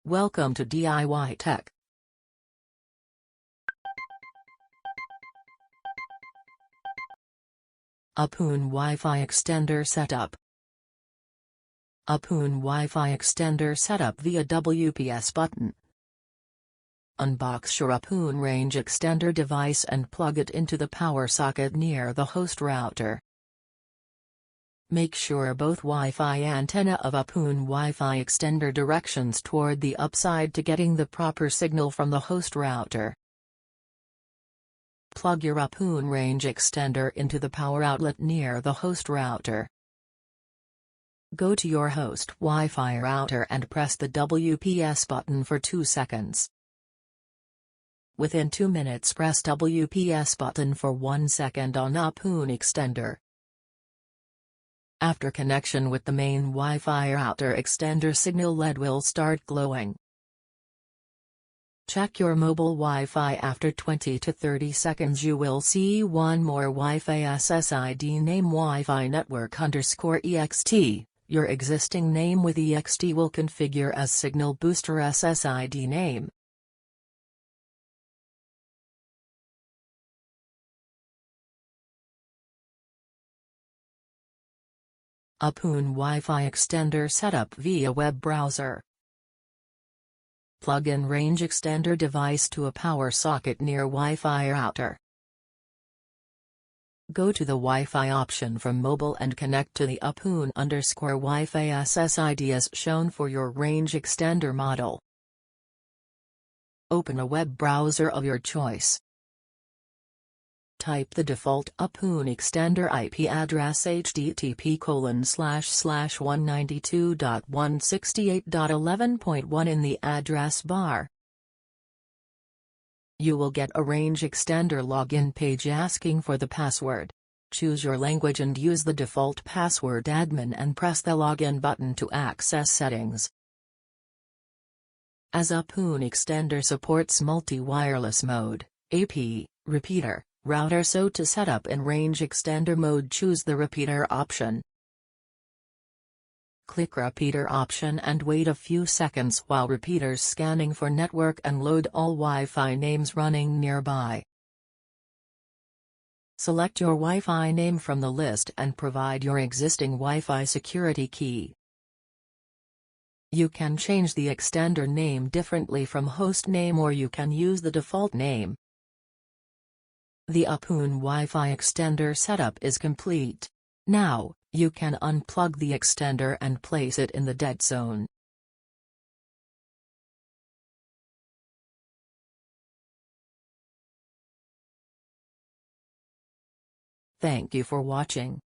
Welcome to DIY Tech. Uppoon WiFi Extender Setup. Uppoon WiFi Extender Setup via WPS Button. Unbox your Uppoon range extender device and plug it into the power socket near the host router. Make sure both Wi-Fi antenna of Uppoon Wi-Fi Extender directions toward the upside to getting the proper signal from the host router. Plug your Uppoon range extender into the power outlet near the host router. Go to your host Wi-Fi router and press the WPS button for 2 seconds. Within 2 minutes press WPS button for 1 second on Uppoon Extender. After connection with the main Wi-Fi router, extender signal LED will start glowing. Check your mobile Wi-Fi after 20 to 30 seconds. You will see one more Wi-Fi SSID name Wi-Fi network_EXT. Your existing name with EXT will configure as Signal Booster SSID name. Uppoon WiFi Extender Setup via web browser. Plug in range extender device to a power socket near Wi-Fi router. Go to the Wi-Fi option from mobile and connect to the Uppoon_Wi-Fi SSID as shown for your range extender model. Open a web browser of your choice. Type the default Uppoon Extender IP address http://192.168.11.1 in the address bar. You will get a range extender login page asking for the password. Choose your language and use the default password admin and press the login button to access settings. As Uppoon Extender supports multi-wireless mode, AP, repeater, router, so to set up in range extender mode choose the repeater option. Click repeater option and wait a few seconds while repeaters scanning for network and load all Wi-Fi names running nearby. Select your Wi-Fi name from the list and provide your existing Wi-Fi security key. You can change the extender name differently from host name, or you can use the default name. The Uppoon WiFi Extender setup is complete. Now, you can unplug the extender and place it in the dead zone. Thank you for watching.